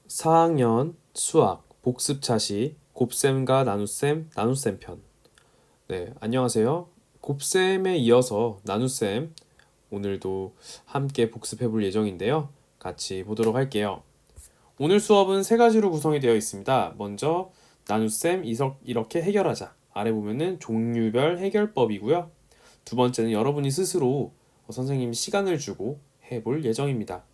4학년 수학 복습차시 곱셈과 나눗셈 나눗셈 편. 네, 안녕하세요. 곱셈에 이어서 나눗셈 오늘도 함께 복습해 볼 예정인데요. 같이 보도록 할게요. 오늘 수업은 세 가지로 구성이 되어 있습니다. 먼저 나눗셈 이렇게 해결하자. 아래 보면은 종류별 해결법이고요. 두 번째는 여러분이 스스로 선생님이 시간을 주고 해볼 예정입니다.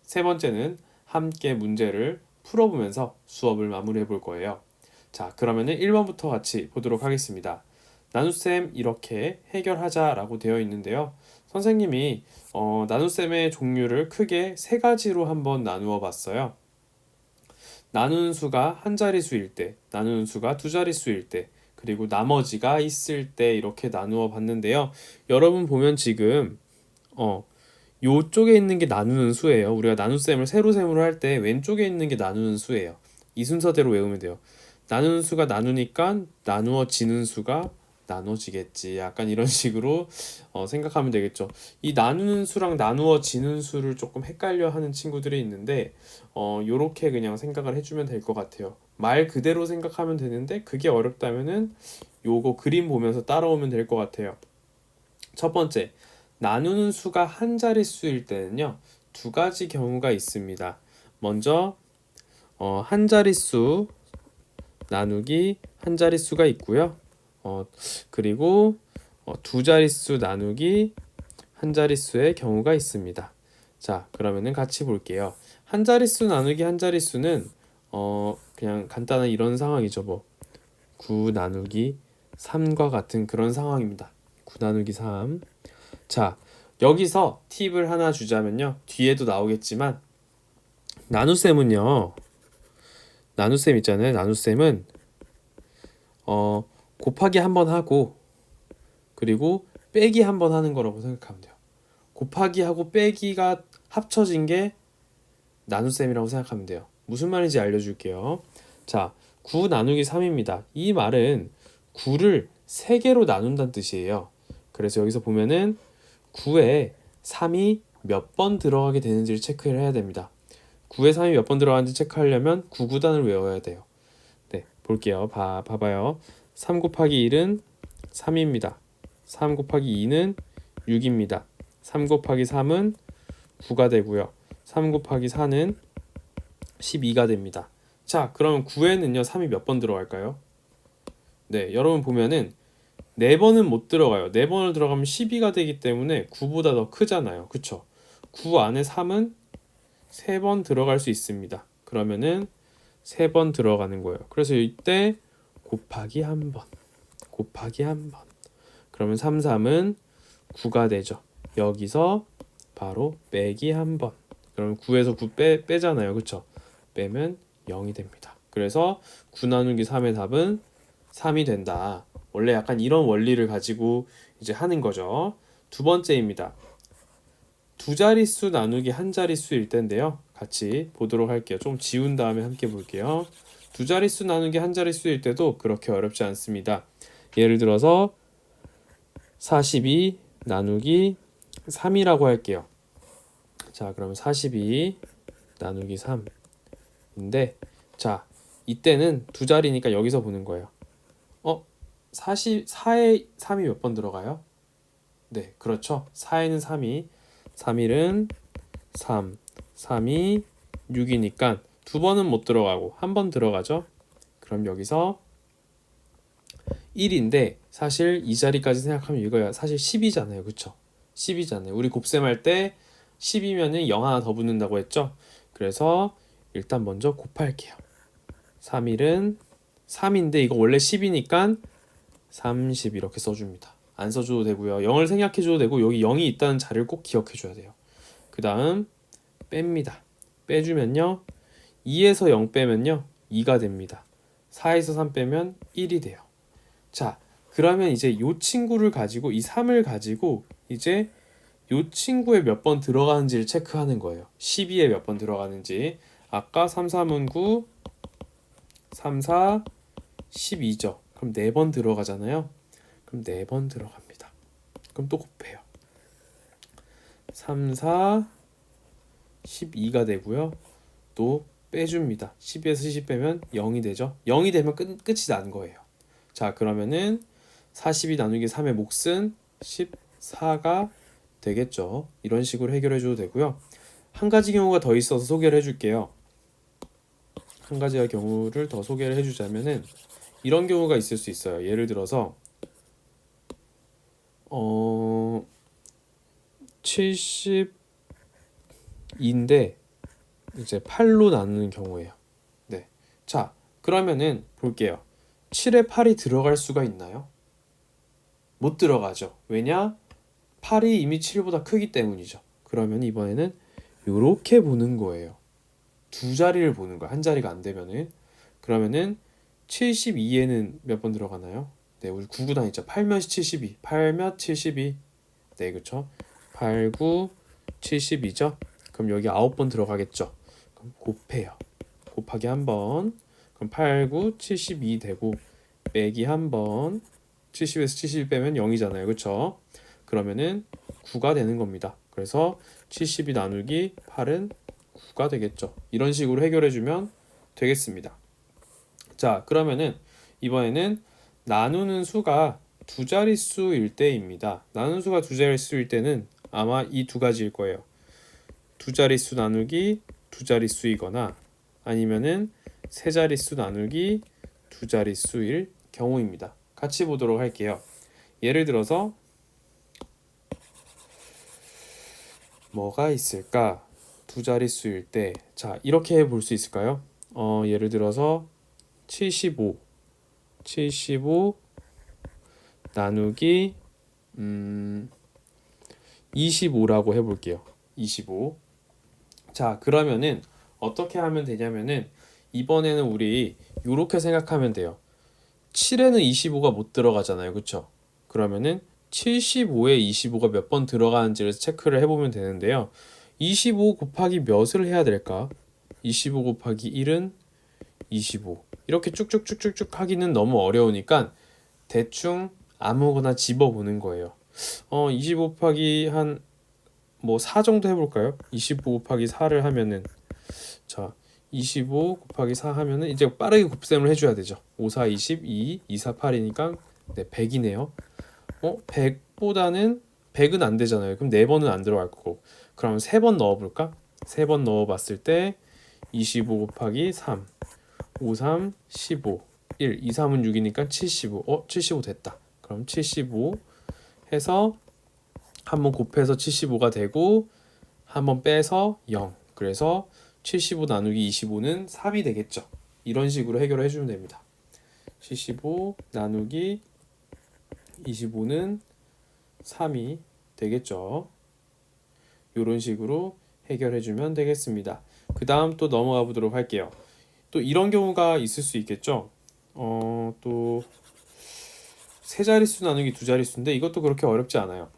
세 번째는 함께 문제를 풀어보면서 수업을 마무리해 볼 거예요. 자, 그러면은 1번부터 같이 보도록 하겠습니다. 나눗셈 이렇게 해결하자 라고 되어 있는데요. 선생님이 나눗셈의 종류를 크게 세 가지로 한번 나누어 봤어요. 나누는 수가 한 자릿수일 때, 나누는 수가 두 자릿수일 때, 그리고 나머지가 있을 때 이렇게 나누어 봤는데요. 여러분 보면 지금 요쪽에 있는 게 나누는 수예요. 우리가 나눗셈을 세로셈으로 할 때 왼쪽에 있는 게 나누는 수예요. 이 순서대로 외우면 돼요. 나누는 수가 나누니까 나누어지는 수가 나눠지겠지. 약간 이런 식으로 생각하면 되겠죠. 이 나누는 수랑 나누어지는 수를 조금 헷갈려 하는 친구들이 있는데 요렇게 그냥 생각을 해주면 될 것 같아요. 말 그대로 생각하면 되는데 그게 어렵다면은 요거 그림 보면서 따라오면 될 것 같아요. 첫 번째, 나누는 수가 한 자릿수일 때는요, 두 가지 경우가 있습니다. 먼저 한 자릿수 나누기 한 자릿수가 있고요. 그리고 두 자릿수 나누기 한 자릿수의 경우가 있습니다. 자, 그러면은 같이 볼게요. 한 자릿수 나누기 한 자릿수는 그냥 간단한 이런 상황이죠. 뭐 9 나누기 3과 같은 그런 상황입니다. 9 나누기 3. 자, 여기서 팁을 하나 주자면요. 뒤에도 나오겠지만 나눗셈은요. 나눗셈 있잖아요. 나눗셈은 곱하기 한 번 하고 그리고 빼기 한 번 하는 거라고 생각하면 돼요. 곱하기하고 빼기가 합쳐진 게 나눗셈이라고 생각하면 돼요. 무슨 말인지 알려줄게요. 자, 9 나누기 3입니다. 이 말은 9를 3개로 나눈다는 뜻이에요. 그래서 여기서 보면은 9에 3이 몇 번 들어가게 되는지를 체크를 해야 됩니다. 9에 3이 몇 번 들어가는지 체크하려면 9구단을 외워야 돼요. 네, 볼게요. 봐봐요. 3 곱하기 1은 3입니다. 3 곱하기 2는 6입니다. 3 곱하기 3은 9가 되고요. 3 곱하기 4는 12가 됩니다. 자, 그럼 9에는요 3이 몇 번 들어갈까요? 네, 여러분 보면은 4번은 못 들어가요. 4번을 들어가면 12가 되기 때문에 9보다 더 크잖아요. 그쵸? 9 안에 3은 3번 들어갈 수 있습니다. 그러면은 3번 들어가는 거예요. 그래서 이때 곱하기 1번 곱하기 1번 그러면 3, 3은 9가 되죠. 여기서 바로 빼기 1번 그러면 9에서 9 빼잖아요. 그쵸? 빼면 0이 됩니다. 그래서 9 나누기 3의 답은 3이 된다. 원래 약간 이런 원리를 가지고 이제 하는 거죠. 두 번째입니다. 두 자릿수 나누기 한 자릿수일 때인데요. 같이 보도록 할게요. 좀 지운 다음에 함께 볼게요. 두 자릿수 나누기 한 자릿수일 때도 그렇게 어렵지 않습니다. 예를 들어서 42 나누기 3이라고 할게요. 자, 그러면 42 나누기 3인데 자, 이때는 두 자리니까 여기서 보는 거예요. 4에 3이 몇 번 들어가요? 네, 그렇죠. 4에는 3이 3일은 3, 3이 6이니까 두 번은 못 들어가고 한 번 들어가죠. 그럼 여기서 1인데 사실 이 자리까지 생각하면 이거야 사실 10이잖아요. 그쵸? 10이잖아요. 우리 곱셈할 때 10이면은 0 하나 더 붙는다고 했죠. 그래서 일단 먼저 곱할게요. 3일은 3인데 이거 원래 10이니까 30 이렇게 써줍니다. 안 써줘도 되고요. 0을 생략해줘도 되고 여기 0이 있다는 자리를 꼭 기억해줘야 돼요. 그 다음 뺍니다. 빼주면요 2에서 0 빼면요 2가 됩니다. 4에서 3 빼면 1이 돼요. 자, 그러면 이제 이 친구를 가지고 이 3을 가지고 이제 이 친구에 몇 번 들어가는지를 체크하는 거예요. 12에 몇 번 들어가는지. 아까 3, 3은 9, 3, 4, 12죠. 그럼 4번 들어가잖아요. 그럼 4번 들어갑니다. 그럼 또 곱해요. 3, 4, 12가 되고요. 또 빼줍니다. 12에서 70 빼면 0이 되죠. 0이 되면 끝이 난 거예요. 자, 그러면은 42 나누기 3의 몫은 14가 되겠죠. 이런 식으로 해결해 줘도 되고요. 한 가지 경우가 더 있어서 소개를 해줄게요. 한 가지 경우를 더 소개를 해주자면은 이런 경우가 있을 수 있어요. 예를 들어서 72인데 이제 8로 나누는 경우예요. 네. 자, 그러면은 볼게요. 7에 8이 들어갈 수가 있나요? 못 들어가죠. 왜냐? 8이 이미 7보다 크기 때문이죠. 그러면 이번에는 이렇게 보는 거예요. 두 자리를 보는 거야. 한 자리가 안 되면은. 그러면은 72에는 몇 번 들어가나요? 네, 우리 99단 있죠. 8몇이 72. 8몇 72. 네, 그렇죠. 8, 9, 72죠. 그럼 여기 9번 들어가겠죠. 그럼 곱해요. 곱하기 한 번. 그럼 8, 9, 72 되고 빼기 한 번. 70에서 70 빼면 0이잖아요. 그렇죠? 그러면은 9가 되는 겁니다. 그래서 72 나누기 8은 9가 되겠죠. 이런 식으로 해결해 주면 되겠습니다. 자, 그러면은 이번에는 나누는 수가 두 자릿수일 때입니다. 나누는 수가 두 자릿수일 때는 아마 이 두 가지일 거예요. 두 자릿수 나누기 두 자릿수이거나 아니면은 세 자릿수 나누기 두 자릿수일 경우입니다. 같이 보도록 할게요. 예를 들어서 뭐가 있을까? 두 자릿수일 때, 자, 이렇게 볼 수 있을까요? 예를 들어서 75 나누기 25라고 해볼게요. 25. 자, 그러면은 어떻게 하면 되냐면은 이번에는 우리 이렇게 생각하면 돼요. 7에는 25가 못 들어가잖아요. 그쵸? 그러면은 75에 25가 몇 번 들어가는지를 체크를 해보면 되는데요. 25 곱하기 몇을 해야 될까? 25 곱하기 1은 25. 이렇게 쭉쭉쭉쭉쭉 하기는 너무 어려우니까 대충 아무거나 집어보는 거예요. 25 곱하기 한 뭐 4 정도 해볼까요? 25 곱하기 4를 하면은 자 25 곱하기 4 하면은 이제 빠르게 곱셈을 해줘야 되죠. 5, 4, 22, 2, 4, 8이니까 네, 100이네요. 100보다는 100은 안 되잖아요. 그럼 4번은 안 들어갈 거고. 그럼 3번 넣어볼까? 3번 넣어봤을 때 25 곱하기 3, 5, 3, 15, 1, 2, 3은 6이니까 75. 75 됐다. 그럼 75 해서 한번 곱해서 75가 되고 한번 빼서 0. 그래서 75 나누기 25는 3이 되겠죠. 이런 식으로 해결을 해주면 됩니다. 75 나누기 25는 3이 되겠죠. 이런 식으로 해결해주면 되겠습니다. 그 다음 또 넘어가 보도록 할게요. 또 이런 경우가 있을 수 있겠죠. 또 세 자릿수 나누기 두 자릿수인데 이것도 그렇게 어렵지 않아요.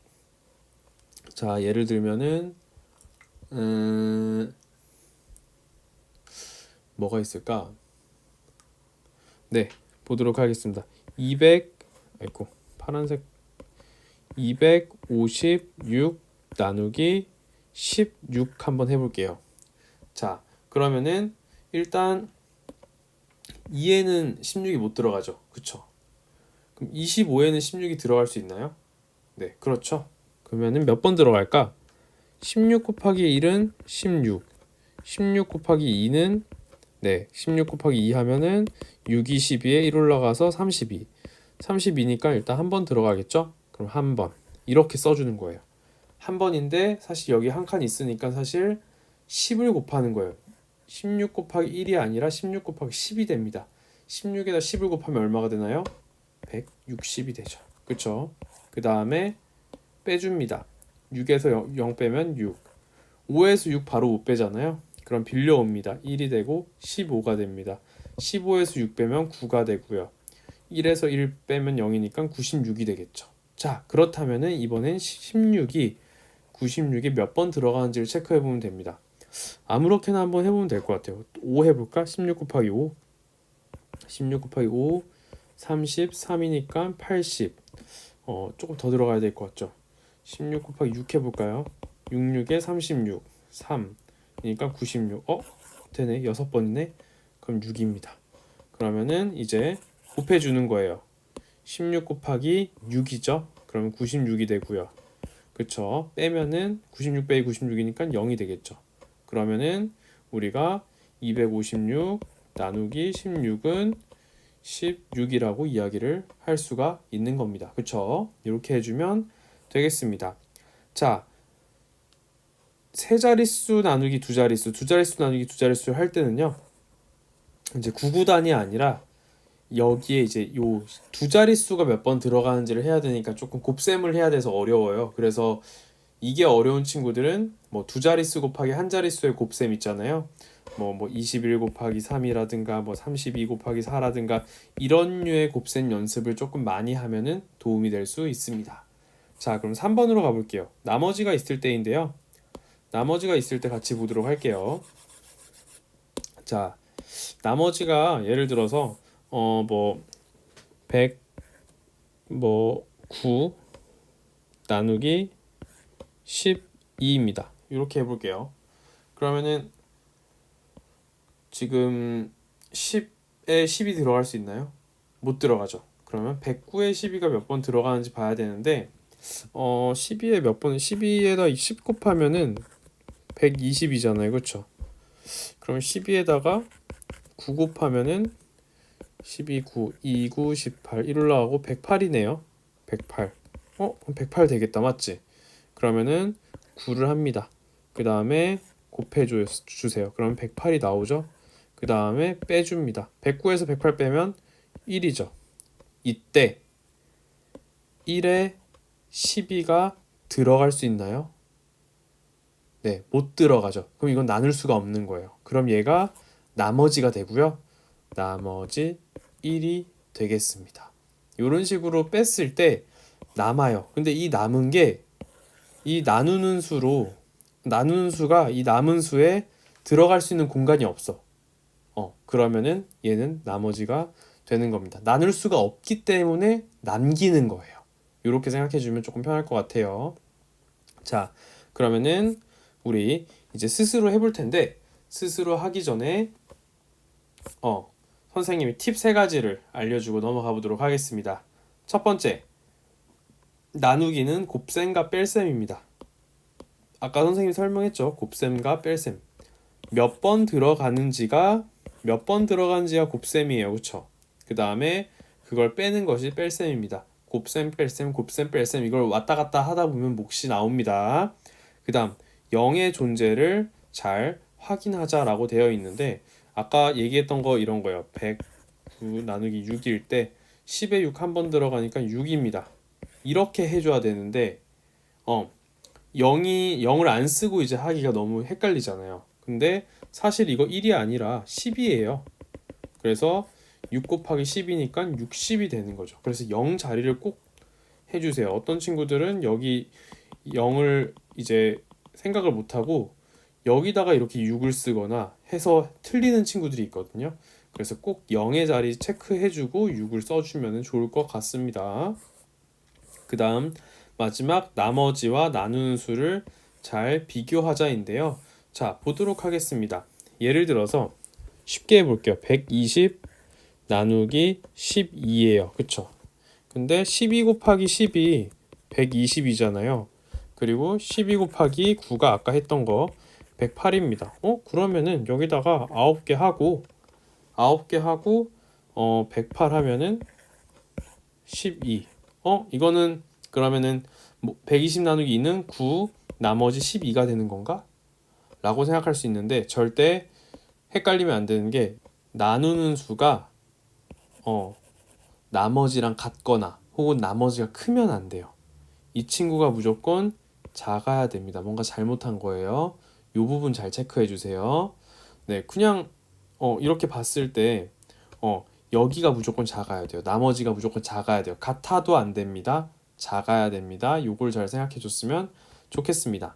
자, 예를 들면은 뭐가 있을까? 네, 보도록 하겠습니다. 200 아이고 파란색 256 나누기 16 한번 해볼게요. 자, 그러면은 일단 2에는 16이 못 들어가죠. 그쵸? 그럼 25에는 16이 들어갈 수 있나요? 네, 그렇죠. 그러면은 몇 번 들어갈까? 16 곱하기 1은 16. 16 곱하기 2는 네, 16 곱하기 2 하면은 6, 22에 1 올라가서 32. 32니까 일단 한 번 들어가겠죠? 그럼 한 번. 이렇게 써주는 거예요. 한 번인데 사실 여기 한 칸 있으니까 사실 10을 곱하는 거예요. 16 곱하기 1이 아니라 16 곱하기 10이 됩니다. 16에다 10을 곱하면 얼마가 되나요? 160이 되죠. 그쵸? 그 다음에 빼줍니다. 6에서 0 빼면 6. 5에서 6 바로 못 빼잖아요. 그럼 빌려옵니다. 1이 되고 15가 됩니다. 15에서 6 빼면 9가 되고요. 1에서 1 빼면 0이니까 96이 되겠죠. 자, 그렇다면은 이번엔 96이 몇 번 들어가는지를 체크해 보면 됩니다. 아무렇게나 한번 해보면 될 것 같아요. 5 해볼까? 16 곱하기 5. 16 곱하기 5, 33이니까 80. 조금 더 들어가야 될 것 같죠. 16 곱하기 6 해볼까요? 66에 36, 3. 그러니까 96. 되네. 6번이네. 그럼 6입니다. 그러면은 이제 곱해 주는 거예요. 16 곱하기 6이죠. 그러면 96이 되고요. 그쵸? 빼면은 96 빼기 96이니까 0이 되겠죠. 그러면은 우리가 256 나누기 16은 16이라고 이야기를 할 수가 있는 겁니다. 그쵸? 이렇게 해주면 되겠습니다. 자, 세 자릿수 나누기 두 자릿수, 두 자릿수 나누기 두 자릿수 할 때는요, 이제 구구단이 아니라 여기에 이제 요 두 자릿수가 몇 번 들어가는지를 해야 되니까 조금 곱셈을 해야 돼서 어려워요. 그래서 이게 어려운 친구들은 뭐 두 자릿수 곱하기 한 자릿수의 곱셈 있잖아요. 뭐 21 곱하기 3이라든가 뭐 32 곱하기 4라든가 이런 류의 곱셈 연습을 조금 많이 하면은 도움이 될 수 있습니다. 자, 그럼 3번으로 가볼게요. 나머지가 있을 때인데요. 나머지가 있을 때 같이 보도록 할게요. 자, 나머지가 예를 들어서 100 9 나누기 12입니다. 이렇게 해볼게요. 그러면은 지금 10에 10이 들어갈 수 있나요? 못 들어가죠. 그러면 109에 12가 몇 번 들어가는지 봐야 되는데 12에 몇 번, 12에다 10 곱하면은 120이잖아요. 그렇죠? 그럼 12에다가 9 곱하면은 12, 9, 2, 9, 18 1 올라가고 108이네요. 108. 108 되겠다. 맞지? 그러면은 9를 합니다. 그 다음에 곱해 주세요. 그러면 108이 나오죠. 그 다음에 빼줍니다. 109에서 108 빼면 1이죠. 이때 1에 12가 들어갈 수 있나요? 네, 못 들어가죠. 그럼 이건 나눌 수가 없는 거예요. 그럼 얘가 나머지가 되고요. 나머지 1이 되겠습니다. 이런 식으로 뺐을 때 남아요. 근데 이 남은 게 이 나누는 수가 이 남은 수에 들어갈 수 있는 공간이 없어. 그러면은 얘는 나머지가 되는 겁니다. 나눌 수가 없기 때문에 남기는 거예요. 이렇게 생각해 주면 조금 편할 것 같아요. 자, 그러면은 우리 이제 스스로 해볼 텐데 스스로 하기 전에 선생님이 팁 3가지를 알려주고 넘어가 보도록 하겠습니다. 첫 번째, 나누기는 곱셈과 뺄셈입니다. 아까 선생님이 설명했죠. 곱셈과 뺄셈. 몇 번 들어가는지가 곱셈이에요. 그쵸? 그 다음에 그걸 빼는 것이 뺄셈입니다. 곱셈, 뺄셈, 곱셈, 뺄셈 이걸 왔다 갔다 하다 보면 몫이 나옵니다. 그 다음 0의 존재를 잘 확인하자라고 되어 있는데 아까 얘기했던 거 이런 거예요. 109 나누기 6일 때 10에 6 한 번 들어가니까 6입니다. 이렇게 해줘야 되는데 0을 안 쓰고 이제 하기가 너무 헷갈리잖아요. 근데 사실 이거 1이 아니라 10이에요. 그래서 6 곱하기 10이니까 60이 되는 거죠. 그래서 0 자리를 꼭 해주세요. 어떤 친구들은 여기 0을 이제 생각을 못하고 여기다가 이렇게 6을 쓰거나 해서 틀리는 친구들이 있거든요. 그래서 꼭 0의 자리 체크해주고 6을 써주면 좋을 것 같습니다. 그 다음 마지막 나머지와 나누는 수를 잘 비교하자인데요. 자, 보도록 하겠습니다. 예를 들어서 쉽게 해볼게요. 120 나누기 12예요. 그쵸? 근데 12 곱하기 10이 120이잖아요. 그리고 12 곱하기 9가 아까 했던 거 108입니다. 그러면은 여기다가 9개 하고 108 하면은 12. 이거는 그러면은 120 나누기 2는 9, 나머지 12가 되는 건가? 라고 생각할 수 있는데 절대 헷갈리면 안 되는 게 나누는 수가 나머지랑 같거나 혹은 나머지가 크면 안 돼요. 이 친구가 무조건 작아야 됩니다. 뭔가 잘못한 거예요. 이 부분 잘 체크해 주세요. 네, 그냥 이렇게 봤을 때 여기가 무조건 작아야 돼요. 나머지가 무조건 작아야 돼요. 같아도 안 됩니다. 작아야 됩니다. 요걸 잘 생각해 줬으면 좋겠습니다.